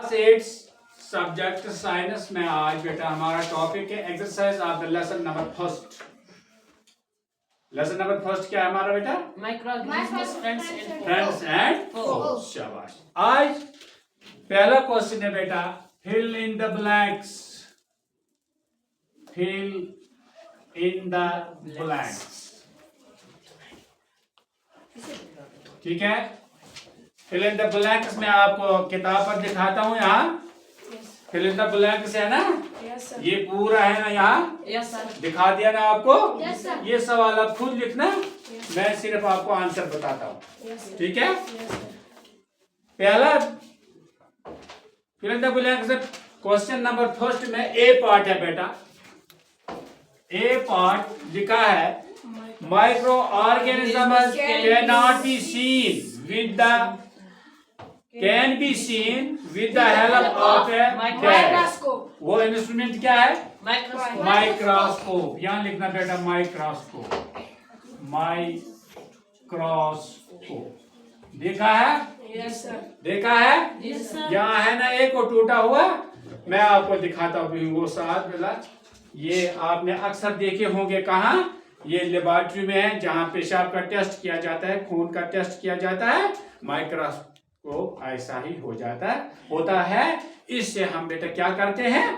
Class 8 subject science में आज बेटा हमारा टॉपिक है exercise of the lesson number first. Lesson number first क्या है हमारा बेटा? Microorganisms, friends and force. शाबाश। आज पहला क्वेश्चन है बेटा, fill in the blanks. Fill in the blanks. ठीक है, फिल इन द ब्लैंक्स में आपको किताब पर दिखाता हूं। यहाँ फिल इन द ब्लैंक्स है ना, ये पूरा है ना, यहाँ दिखा दिया ना आपको। ये सवाल आप खुद लिखना, मैं सिर्फ आपको आंसर बताता हूँ। ठीक है, पहला fill in the blanks question number first में ए पार्ट है बेटा। ए पार्ट लिखा है, microorganisms can not be seen with the can be seen with the help of a microscope. वो इंस्ट्रूमेंट क्या है? माइक्रोस्कोप। यहाँ लिखना बेटा माइक्रोस्कोप। माइक्रोस्कोप देखा है? Yes, sir. देखा है? Yes, sir. यहाँ है ना एक और टूटा हुआ, मैं आपको दिखाता हूँ वो साथ मिला। ये आपने अक्सर देखे होंगे, कहाँ? ये लेबोरेटरी में है जहाँ पेशाब का टेस्ट किया जाता है, खून का टेस्ट किया जाता है। माइक्रोस्कोप ऐसा ही होता है। इससे हम बेटा क्या करते हैं?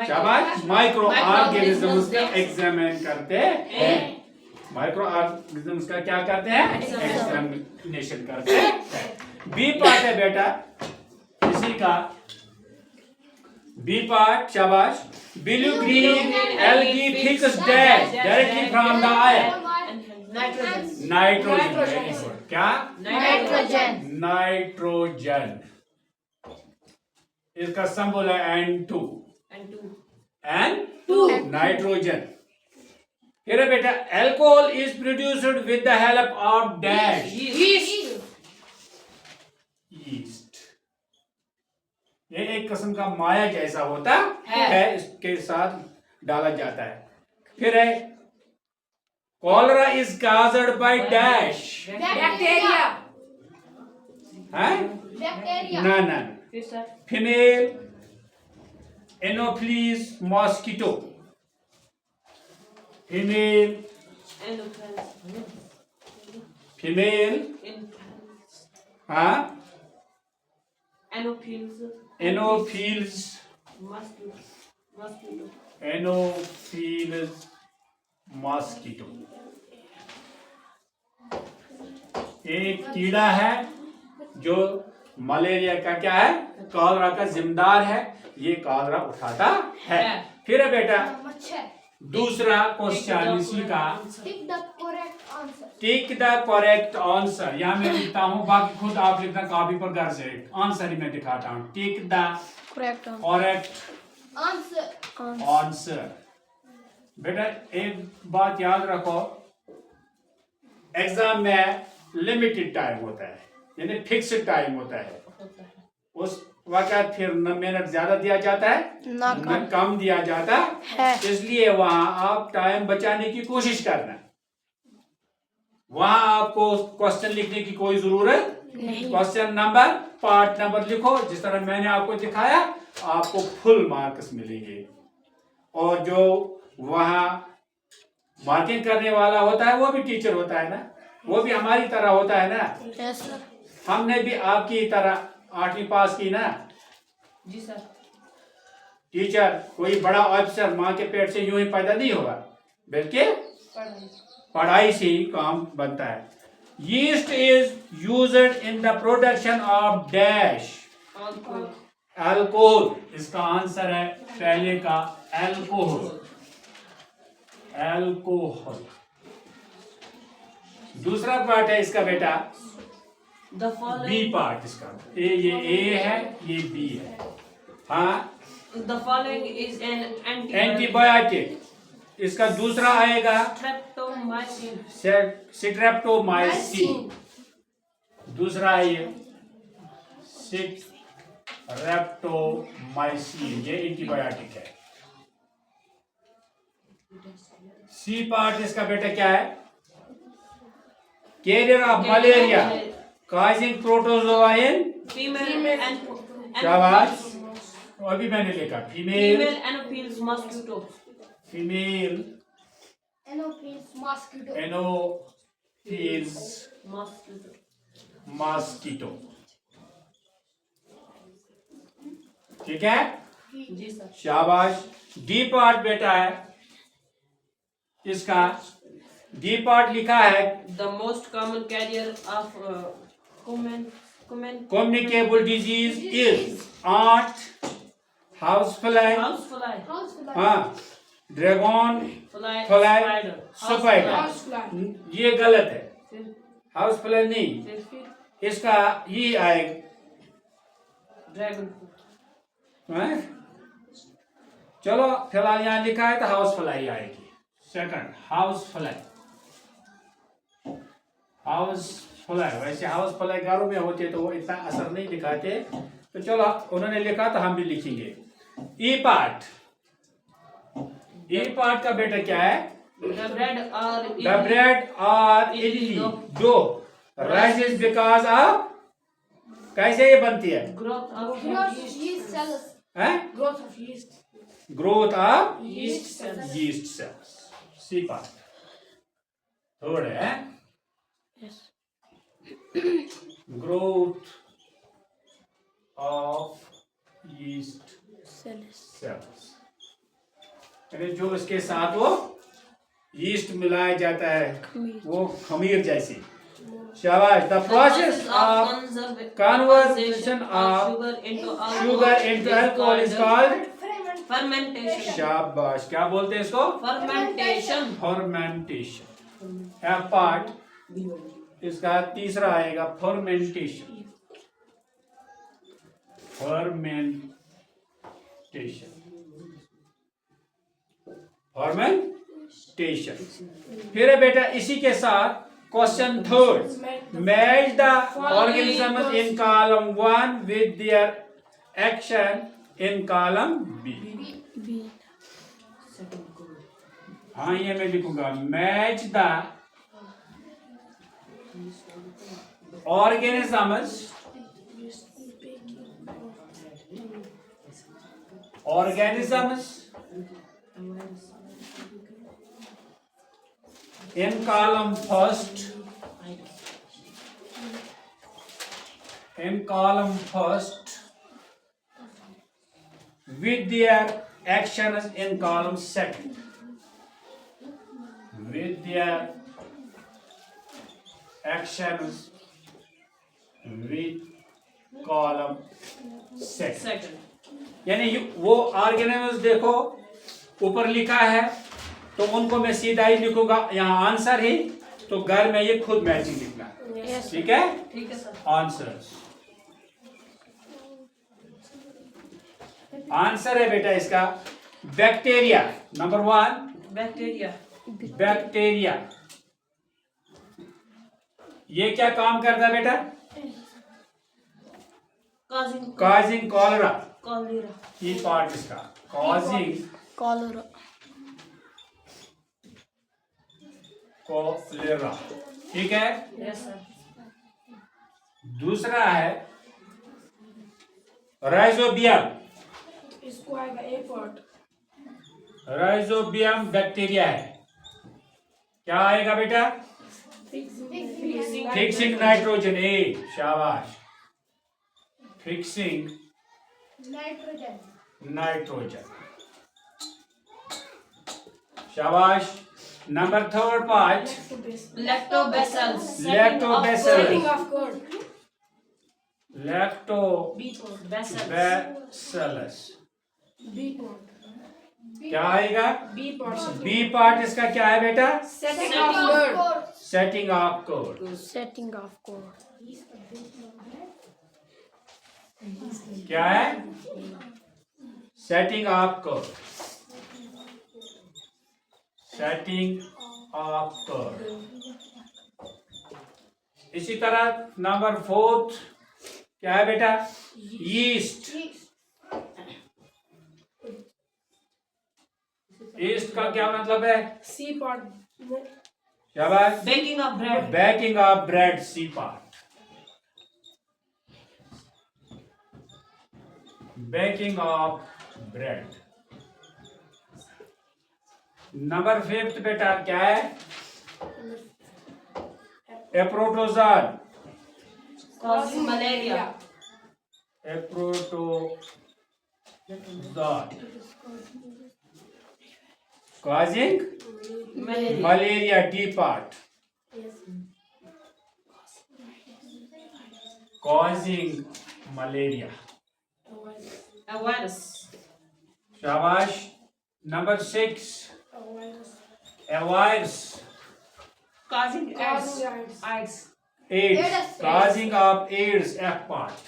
शाबाश, माइक्रो ऑर्गेनिजम्स का एग्जामिन करते हैं। माइक्रो ऑर्गेनिजम्स का क्या करते हैं? एग्जामिनेशन करते हैं। बी पार्ट है बेटा इसी का, बी पार्ट। शाबाश। Blue green algae fix dash directly from the air. Nitrogen. Very good. क्या? नाइट्रोजन। इसका सिंबल है N2। नाइट्रोजन। फिर है बेटा, alcohol is produced with the help of dash. Yeast. ये एक किस्म का माया जैसा होता है, इसके साथ डाला जाता है। फिर है, cholera is caused by dash. Bacteria. है ना फीमेल एनोफिलीज मॉस्किटो। फीमेल हाँ एनोफिल्स मॉस्किटो एक कीड़ा है जो मलेरिया का क्या है, कॉलरा का जिम्मेदार है। ये कॉलरा उठाता है। फिर है बेटा दूसरा क्वेश्चन इसी का, टिक द करेक्ट आंसर। यहाँ मैं लिखता हूँ, बाकी खुद आप लिखना कॉपी पर घर से। आंसर ही मैं दिखाता हूँ। Tick the correct answer. बेटा एक बात याद रखो, एग्जाम में लिमिटेड टाइम होता है, यानी फिक्स्ड टाइम होता है। उस वक्त फिर न मिनट ज्यादा दिया जाता है न कम दिया जाता है। इसलिए वहां आप टाइम बचाने की कोशिश करना। वहां आपको क्वेश्चन लिखने की कोई जरूरत नहीं। क्वेश्चन नंबर पार्ट नंबर लिखो, जिस तरह मैंने आपको दिखाया, आपको फुल मार्क्स मिलेंगे। और जो वहां मार्किंग करने वाला होता है वो भी टीचर होता है ना, वो भी हमारी तरह होता है ना। हमने भी आपकी तरह 8वीं पास की ना। जी सर। टीचर कोई बड़ा ऑफिसर माँ के पेट से यूं ही पैदा नहीं होगा, बल्कि पढ़ाई से ही काम बनता है। Yeast is used in the production of dash. Alcohol. इसका आंसर है पहले का अल्कोहल। दूसरा पार्ट है इसका बेटा, बी पार्ट इसका। ये ए है, ये बी है। हाँ, The following is an antibiotic. इसका दूसरा आएगा स्ट्रेप्टोमाइसिन। दूसरा है ये स्ट्रेप्टोमाइसिन, ये एंटीबायोटिक है। सी पार्ट इसका बेटा क्या है? Carrier of malaria causing protozoa in Female शाबाश। अभी मैंने लिखा female, Female Anopheles mosquito. Female Anopheles mosquito. Anopheles Mosquito. Mosquito. ठीक है, जी सर। शाबाश। डी पार्ट बेटा है इसका, डी पार्ट लिखा है The most common carrier of communicable disease is ant, house fly, housefly, Housefly. हाँ, dragon fly, fly, spider, spider. Housefly. ये गलत है, फिर हाउस फ्लाई नहीं, फिर इसका ये आएगा। dragon, हैं? चलो फिलहाल यहाँ लिखा है तो हाउस फ्लाई आएगी। Second house fly, house fly. वैसे हाउस फ्लाई घरों में होते तो वो इतना असर नहीं दिखाते, तो चलो उन्होंने लिखा तो हम भी लिखेंगे। ई पार्ट, ई पार्ट का बेटा क्या है? the bread or the bread और idli dough rises because of, कैसे ये बनती है? growth of Growth of yeast cells. हैं? Growth of yeast. Growth of yeast cells. yeast cells. C part. Third है Yes. Growth of yeast cells, यानी जो उसके साथ वो यीस्ट मिलाया जाता है, वो खमीर जैसी। शाबाश। The process of conversion of sugar into alcohol is called fermentation. शाबाश। क्या बोलते हैं इसको? Fermentation. फर्मेंटेशन। एफ पार्ट इसका तीसरा आएगा फर्मेंटेशन, फर्मेंटेशन, फर्मेंटेशन। फिर है बेटा इसी के साथ question third, match the organism in column 1 with their action in column B. हाँ ये मैं लिखूंगा, मैच द organisms in column first with their actions in column second, with their actions with column second। Second. यानी वो ऑर्गेनिजम्स देखो ऊपर लिखा है तो उनको मैं सीधा ही लिखूंगा यहाँ आंसर ही, तो घर में ये खुद मैचिंग लिखना है। ठीक है, ठीक है सर। आंसर, आंसर है बेटा इसका बैक्टीरिया। Number 1 Bacteria. बैक्टीरिया। ये क्या काम करता है बेटा? Causing cholera. Cholera. ई पार्ट इसका काजिंग Cholera. कॉलेरा। ठीक है, Yes sir. दूसरा है राइजोबियम। इसको आएगा ए पार्ट। राइजोबियम बैक्टीरिया है, क्या आएगा बेटा? Fixing nitrogen. ए शाबाश, फिक्सिंग नाइट्रोजन। शाबाश। Number 3 part Lactobacillus. Lactobacillus. Setting of curd. Lactobacillus. B part. क्या आएगा? B part. बी पार्ट इसका क्या है बेटा? Setting of curd. Setting of code. Setting of curd. क्या है? Setting of code, setting of code. इसी तरह नंबर 4 क्या है बेटा? यीस्ट। यीस्ट का क्या मतलब है? C part. शाबाश। Baking of bread. Baking of bread, C part. Baking of bread. Number 5 बेटा क्या है? A protozoan. Causing malaria. A protozoan causing Malaria. malaria, D part. Causing malaria. A virus. शाबाश। Number 6 a virus, Causing AIDS. Causing AIDS. AIDS, causing of AIDS, F part.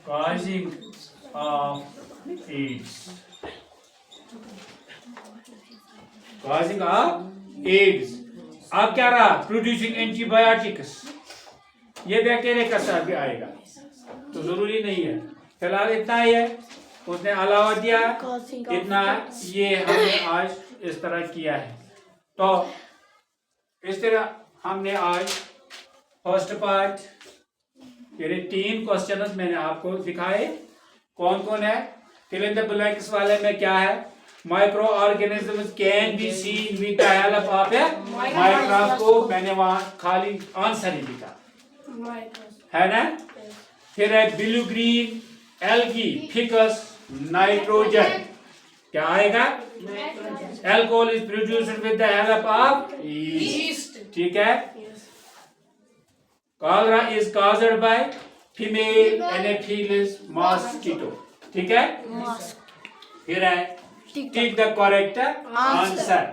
Causing of AIDS, causing of AIDS। अब क्या रहा? Producing antibiotics. ये bacteria का साथ भी आएगा तो जरूरी नहीं है, फिलहाल इतना ही है। उसने अलावा दिया इतना, ये हमने आज इस तरह किया है। तो इस तरह हमने आज फर्स्ट पार्ट यानी 3 क्वेश्चन मैंने आपको दिखाए। कौन कौन है? फिल इन द ब्लैंक्स वाले में क्या है? Microorganisms can be seen with the help of a microscope. मैंने वहां खाली आंसर ही लिखा है ना। फिर है blue green algae ficus nitrogen. क्या आएगा? Alcohol is produced with the help of yeast. ठीक है। Cholera is caused by female Anopheles mosquito. ठीक है। फिर है टिक द करेक्ट आंसर।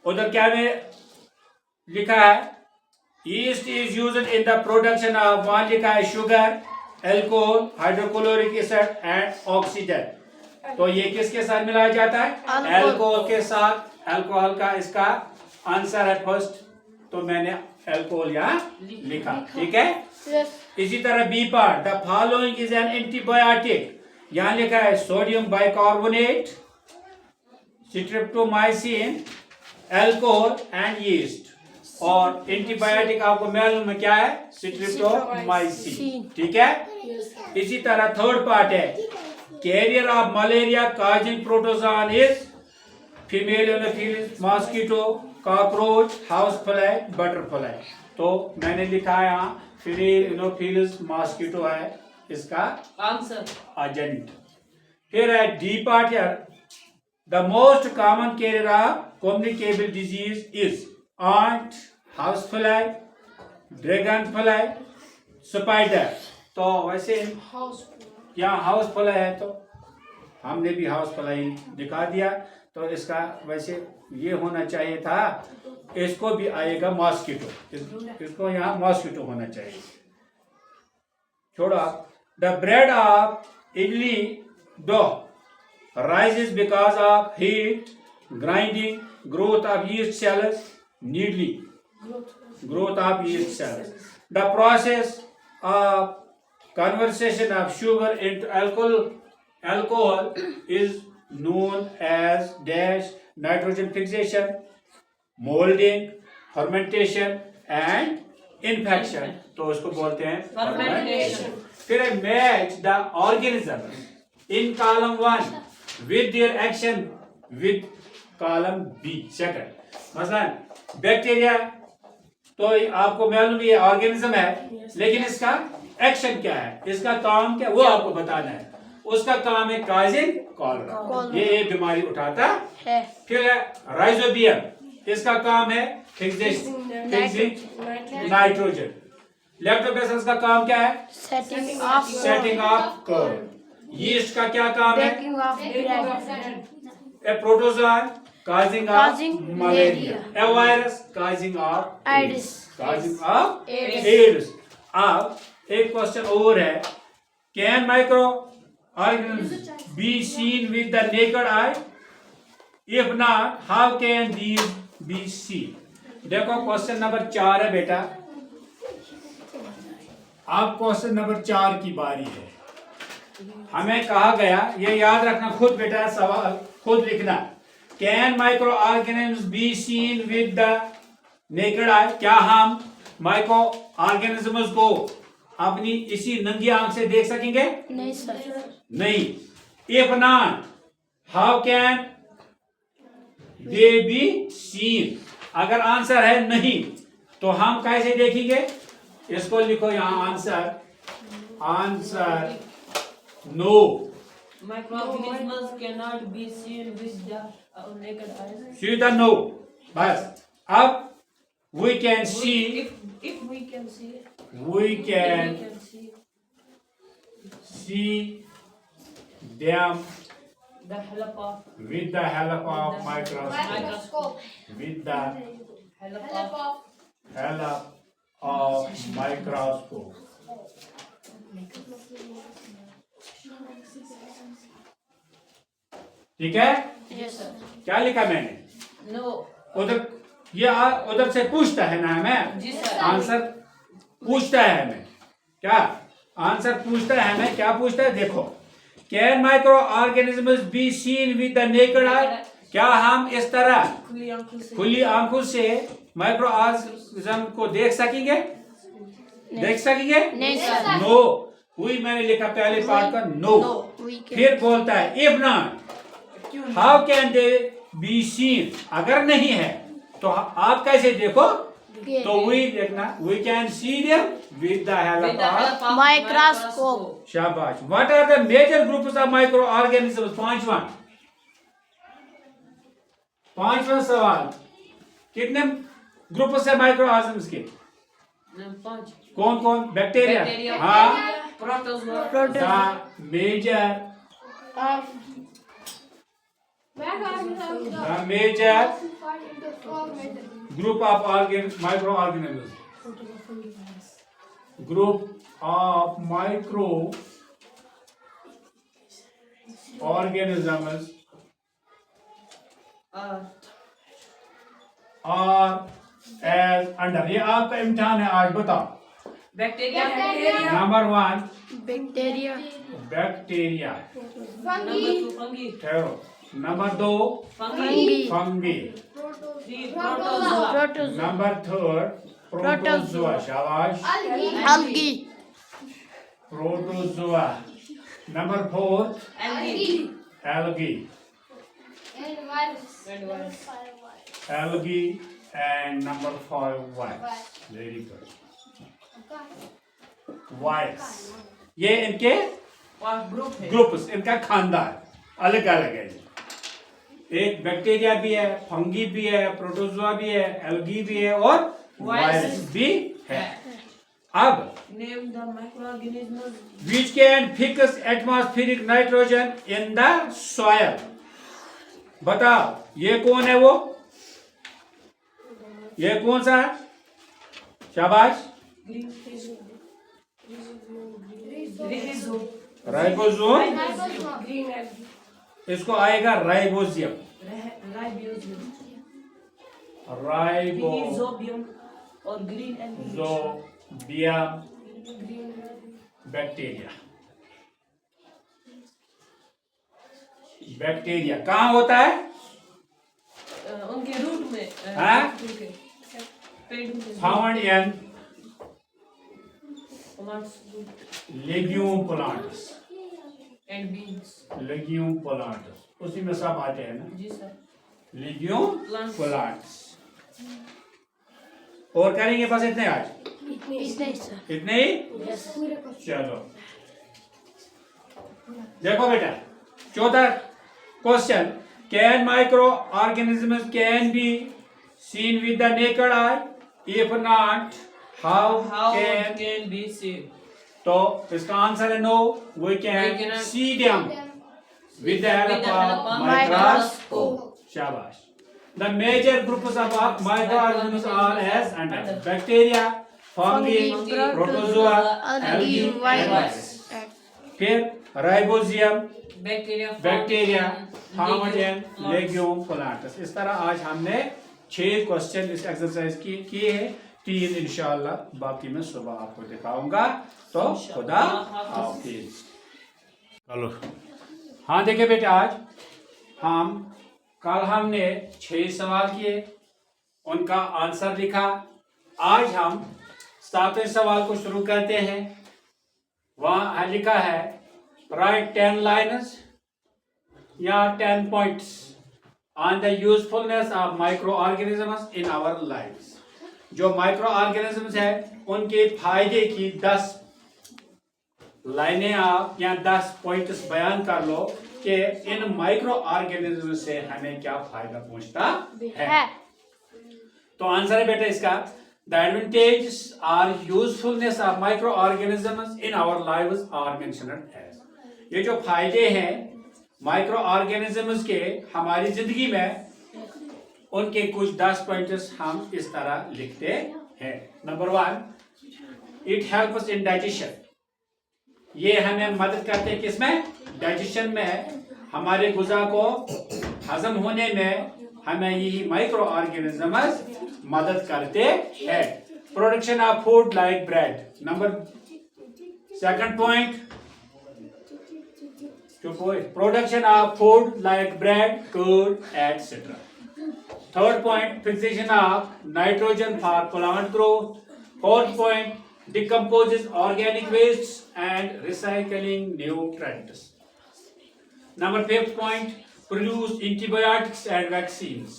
उधर क्या में लिखा है? Yeast is used in the production of, वहां लिखा है sugar, alcohol, hydrochloric acid and oxygen. तो ये किसके साथ मिलाया जाता है? एल्कोहल के साथ। एल्कोहल का इसका आंसर है फर्स्ट, तो मैंने एल्कोहल यहाँ लिखा। ठीक है। इसी तरह B part, the following is an antibiotic. यहाँ लिखा है sodium bicarbonate, streptomycin, alcohol and yeast. और एंटीबायोटिक आपको मालूम है क्या है? स्ट्रेप्टोमाइसिन। ठीक है। इसी तरह थर्ड पार्ट है carrier of malaria causing protozoan is female Anopheles mosquito, cockroach, house fly, butterfly. तो मैंने लिखा है यहाँ फीमेल एनाफिलिस मॉस्किटो है इसका आंसर एजेंट। फिर है डी पार्ट यार, the most common carrier of communicable disease is ant, house fly, dragon fly, spider. तो वैसे यहाँ हाउस फ्लाई है तो हमने भी हाउस फ्लाई दिखा दिया। तो इसका वैसे ये होना चाहिए था, इसको भी आएगा मॉस्किटो, इसको यहाँ मॉस्किटो होना चाहिए। छोड़ो। The bread of idli dough rises because of heat, grinding, growth of yeast cells, needling, growth of yeast cells. The process of conversion of sugar into alcohol is known as dash nitrogen fixation, molding, fermentation and infection. तो उसको बोलते हैं fermentation. फिर match the organism in column 1 with their action with column B second। मसलन bacteria तो आपको मालूम है ऑर्गेनिज्म है, लेकिन इसका एक्शन क्या है, इसका काम क्या, वो आपको बताना है। उसका काम है काजिंग कॉलरा, ये बीमारी उठाता है। फिर है राइजोबियम, इसका काम है फिक्सिंग नाइट्रोजन। लैक्टोबैसिलस का काम क्या है? Setting of curve. यीस्ट का क्या काम है? ए protozoan causing malaria, a virus causing AIDS। अब एक क्वेश्चन और है, can micro organisms B seen with the naked eye? If not, how can these be seen? देखो क्वेश्चन नंबर 4 है बेटा। अब क्वेश्चन नंबर 4 की बारी है। हमें कहा गया, ये याद रखना, खुद बेटा सवाल खुद लिखना। Can micro organism B seen with the naked आई? क्या हम माइक्रो ऑर्गेनिजम्स को अपनी इसी नंगी आंख से देख सकेंगे? नहीं सर। नहीं। If not, how can they be seen? अगर आंसर है नहीं तो हम कैसे देखेंगे? इसको लिखो यहां answer, answer no. Microorganisms cannot be seen with the naked eyes. सीधा नो। बस अब we can see, If we can see, we can see them the help of with the help of microscope, with the help of help of microscope. ठीक है? Yes sir. क्या लिखा मैंने? no. उधर ये उधर से पूछता है ना हमें, जी सर। आंसर पूछता है हमें। क्या आंसर पूछता है हमें? क्या पूछता है? देखो, can micro organisms B seen with the naked आई? क्या हम इस तरह खुली आंखों से माइक्रो ऑर्गेनिज्म को देख सकेंगे? देख सकेंगे? नहीं सर। नो। वही मैंने लिखा पहले पार्ट का नो। We can. फिर बोलता है if not, how can they be seen? अगर नहीं है तो आप कैसे देखो? तो वही देखना, we can see them with the help of Microscope. शाबाश। What are the major groups of microorganisms? पांचवा सवाल, कितने ग्रुप्स है माइक्रो ऑर्गेनिजम्स के? 5. कौन कौन? बैक्टीरिया। Bacteria. हाँ, Protozoa. The major group of microorganisms. Group of microorganisms are as under. ये आपका इम्तिहान है आज, बताओ। Bacteria. Number 1 Bacteria. Bacteria, Number 2 fungi. ठहरो। Number 2 Fungi. Fungi, 3 protozoa. Protozoa. Number 3 protozoa. शाबाश। Algae. Protozoa. Number 4 Algae. algae, And virus. algae, and number 5 virus. Very good. Virus. ये इनके Group है. ग्रुप्स, इनका खानदान अलग अलग है। एक बैक्टीरिया भी है, फंगी भी है, प्रोटोजोआ भी है, एल्गी भी है और वायरस भी है। अब Name the microorganisms. which can fix atmospheric nitrogen in the soil? बताओ, ये कौन है वो? ये कौन सा है? शाबाश। Rhizome. राइबोसोम। इसको आएगा राइबोसियम। Ribosome. राइबोसोम Rhizobium और green and बैक्टीरिया। बैक्टीरिया कहाँ होता है? उनके रूट में हाँ? उनके पेड़ में found in plants legume plants. and beans. Legume plants उसी में सब आते हैं ना, जी सर। Legume Plants. प्लांट्स। और करेंगे बस इतने आज? इतने सर। इतने ही? चलो देखो बेटा, चौथा question, can microorganisms can be seen with the naked eye? If not, how How can? can be seen? तो इसका आंसर है no, we can cannot see them with the help With the help of of microscope. शाबाश। The major groups of microorganisms are as under bacteria, fungi, Fungi, protozoa, algae, Algae, and virus. virus. फिर rhizobium, bacteria, found in legume plants. इस तरह आज हमने 6 question इस exercise की किए हैं। 3 इंशाल्लाह बाकी मैं सुबह आपको दिखाऊंगा। तो खुदा हाफिज। चलो हाँ देखिए बेटे, आज हम कल हमने 6 सवाल किए, उनका आंसर लिखा। आज हम 7वें सवाल को शुरू करते हैं। वहां लिखा है राइट 10 लाइन्स या 10 points on the usefulness of microorganisms in our lives. जो माइक्रो ऑर्गेनिजम्स है उनके फायदे की 10 लाइनें आप या 10 पॉइंट्स बयान कर लो कि इन माइक्रो ऑर्गेनिज्म से हमें क्या फायदा पहुंचता है। तो आंसर है बेटा इसका the advantages are usefulness of microorganisms in our lives are mentioned as. ये जो फायदे हैं माइक्रो ऑर्गेनिजम्स के हमारी जिंदगी में, उनके कुछ 10 पॉइंट्स हम इस तरह लिखते हैं। Number 1, it helps in digestion. ये हमें मदद करते हैं किसमें? डाइजेशन में। हमारे गुज़ा को हजम होने में हमें यही माइक्रो ऑर्गेनिजम्स मदद करते हैं। Production of food like bread. Number 2 point, production of food like bread, curd etcetera. 3rd point, fixation of nitrogen for plant growth. 4th point, decomposes organic wastes and recycling nutrients. Number 5th point, produce antibiotics and vaccines.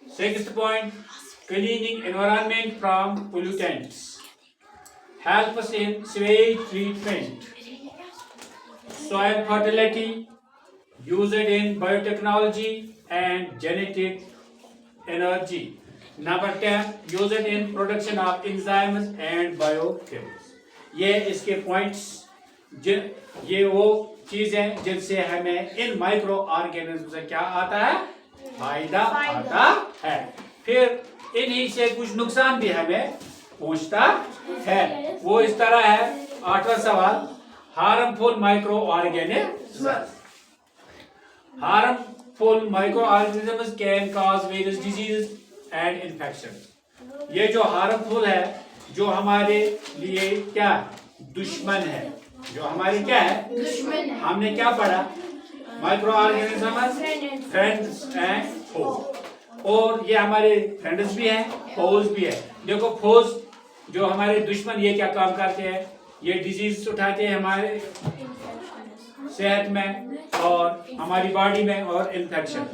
6th point, cleaning environment from pollutants. Helps in sewage treatment. Soil fertility, used in biotechnology and genetic energy. Number 10, used in production of enzymes and biochemicals. ये इसके points, ये वो चीजें जिनसे हमें इन micro organism से क्या आता है? फायदा आता है। फिर इन्हीं से कुछ नुकसान भी हमें पहुंचता है। वो इस तरह है। 8वां सवाल, harmful micro organism. Harmful micro organism can cause various disease and infection. ये जो हार्मफुल है, जो हमारे लिए क्या दुश्मन है, जो हमारे क्या है दुश्मन है। हमने क्या पढ़ा? माइक्रो ऑर्गेनिज्म फ्रेंड्स एंड फो। और ये हमारे फ्रेंड्स भी हैं, फोज भी है। देखो फोज जो हमारे दुश्मन, ये क्या काम करते हैं? ये डिजीज उठाते हैं हमारे सेहत में और हमारी बॉडी में, और infection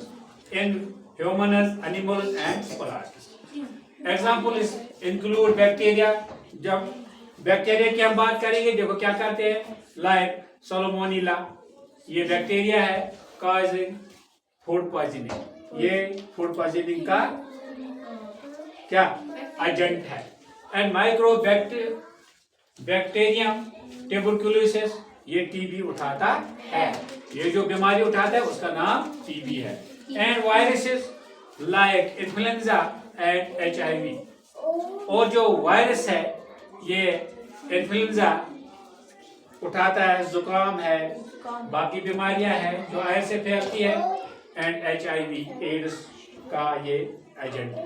in humans, animals and plants. Example include bacteria. जब बैक्टीरिया की हम बात करेंगे, देखो क्या करते हैं, लाइक सैल्मोनेला, ये बैक्टीरिया है काजिंग फूड पॉइजनिंग। ये फूड पॉइजनिंग का क्या एजेंट है। एंड माइक्रो बैक्टीरियम ट्यूबरकुलोसिस, ये टीबी उठाता है। ये जो बीमारी उठाता है उसका नाम टीबी है। And viruses like influenza and HIV। और जो वायरस है ये इन्फ्लुएंजा उठाता है, जुकाम है, बाकी बीमारियां हैं जो एयर से फैलती है, एंड HIV एड्स का ये एजेंट है।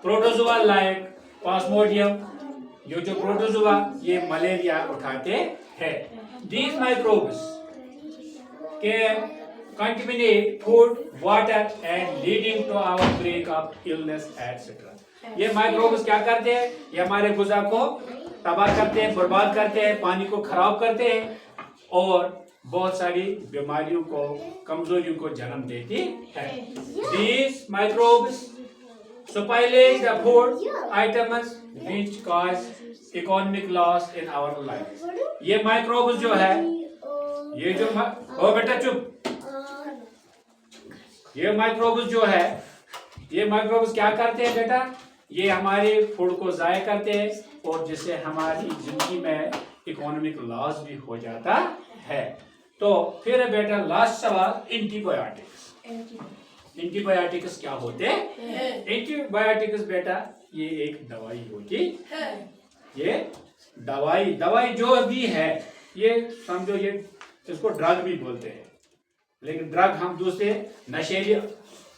प्रोटोजोआ लाइक प्लाज्मोडियम, ये जो प्रोटोजोआ ये मलेरिया उठाते हैं। These microbes can contaminate food, water and leading to outbreak of illness etc. ये माइक्रोब्स क्या करते हैं? ये हमारे गुज़ा को तबाह करते हैं, बर्बाद करते हैं, पानी को खराब करते हैं और बहुत सारी बीमारियों को, कमजोरियों को जन्म देती है। These microbes spoil the food items which cause economic loss in our lives. ये माइक्रोब्स जो है, ये जो ओ बेटा चुप, ये माइक्रोब्स जो है, ये माइक्रोब्स क्या करते हैं बेटा? ये हमारे फूड को ज़ाया करते हैं और जिससे हमारी जिंदगी में इकोनॉमिक लॉस भी हो जाता है। तो फिर बेटा लास्ट सवाल, एंटीबायोटिक्स। एंटीबायोटिक्स क्या होते हैं? एंटीबायोटिक्स बेटा ये एक दवाई होती है। ये दवाई जो भी है, ये समझो, ये इसको ड्रग भी बोलते हैं, लेकिन ड्रग हम दूसरे नशेली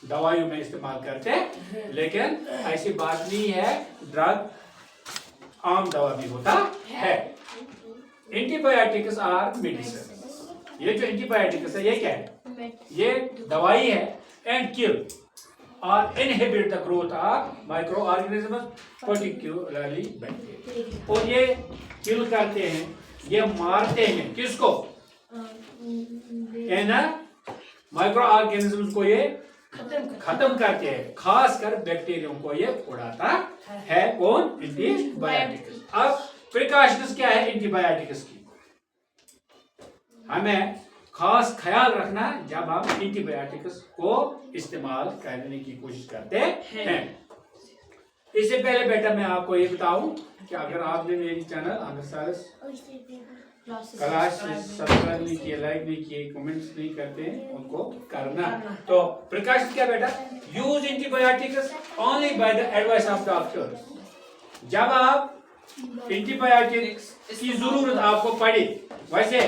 दवाइयों में इस्तेमाल करते हैं, लेकिन ऐसी बात नहीं है, ड्रग आम दवा भी होता है। Antibiotics are medicine. ये जो एंटीबायोटिक्स है ये क्या है? ये दवाई है। एंड किल, और inhibit the growth of micro organism particularly bacteria. और ये किल करते हैं, ये मारते हैं किसको? माइक्रो ऑर्गेनिज्म को ये खत्म करते हैं, खासकर बैक्टीरिया को ये उड़ाता है। कौन? एंटीबायोटिक्स। अब प्रिकॉशंस क्या है एंटीबायोटिक्स की? हमें खास ख्याल रखना जब हम एंटीबायोटिक्स को इस्तेमाल करने की कोशिश करते हैं। इससे पहले बेटा मैं आपको ये बताऊं कि अगर आपने मेरी चैनल क्लास सब्सक्राइब नहीं किए, लाइक नहीं किए, कमेंट्स नहीं करते हैं, उनको करना। तो प्रिकॉशन क्या बेटा? Use antibiotics only by the advice of doctor. जब आप एंटीबायोटिक्स की जरूरत आपको पड़े, वैसे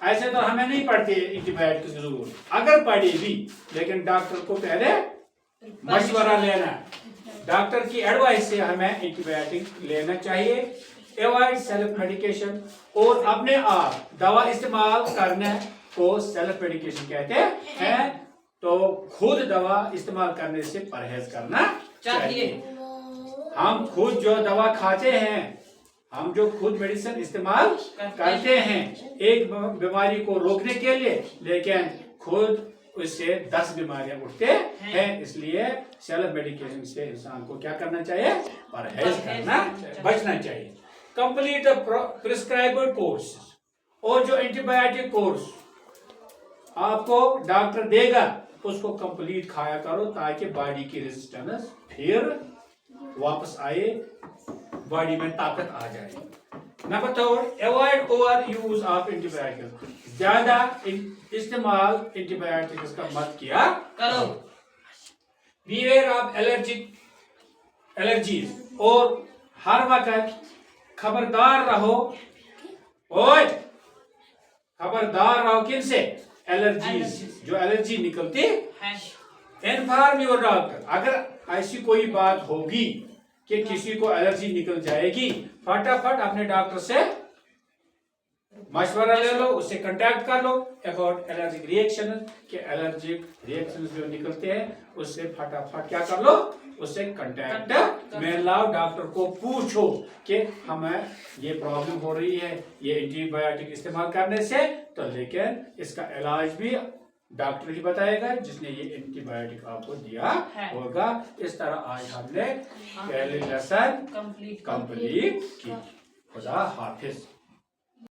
ऐसे तो हमें नहीं पड़ती एंटीबायोटिक्स की जरूरत, अगर पड़े भी, लेकिन डॉक्टर को पहले मशवरा लेना, डॉक्टर की एडवाइस से हमें एंटीबायोटिक लेना चाहिए। अवॉइड सेल्फ मेडिकेशन, और अपने आप दवा इस्तेमाल करने को सेल्फ मेडिकेशन कहते हैं। तो खुद दवा इस्तेमाल करने से परहेज करना चाहिए। हम खुद जो दवा खाते हैं, हम जो खुद मेडिसिन इस्तेमाल करते हैं एक बीमारी को रोकने के लिए, लेकिन खुद उससे 10 बीमारियां उठते हैं। इसलिए सेल्फ मेडिकेशन से इंसान को क्या करना चाहिए? परहेज करना, बचना चाहिए। कंप्लीट द प्रिस्क्राइब्ड कोर्स, और जो एंटीबायोटिक कोर्स आपको डॉक्टर देगा उसको कंप्लीट खाया करो, ताकि बॉडी की रेजिस्टेंस फिर वापस आए, बॉडी में ताकत आ जाए। Number 3, avoid over use of antibiotics, ज्यादा इस्तेमाल एंटीबायोटिक्स का मत किया करो। बीवेयर ऑफ एलर्जीज, और हर वक्त खबरदार रहो, ओए खबरदार रहो किनसे? एलर्जीज, जो एलर्जी निकलती है। इन्फॉर्म योर डॉक्टर, अगर ऐसी कोई बात होगी कि किसी को एलर्जी निकल जाएगी, फटाफट अपने डॉक्टर से मशवरा ले लो, उससे कांटेक्ट कर लो अबाउट एलर्जिक रिएक्शन, कि एलर्जिक रिएक्शन जो निकलते हैं उससे फटाफट क्या कर लो, उससे कांटेक्ट में लाओ। डॉक्टर को पूछो कि हमें ये प्रॉब्लम हो रही है ये एंटीबायोटिक इस्तेमाल करने से, तो लेकिन इसका इलाज भी डॉक्टर ही बताएगा जिसने ये एंटीबायोटिक आपको दिया होगा। इस तरह आज हमने पहले लेसन कंप्लीट की। खुदा हाफिज।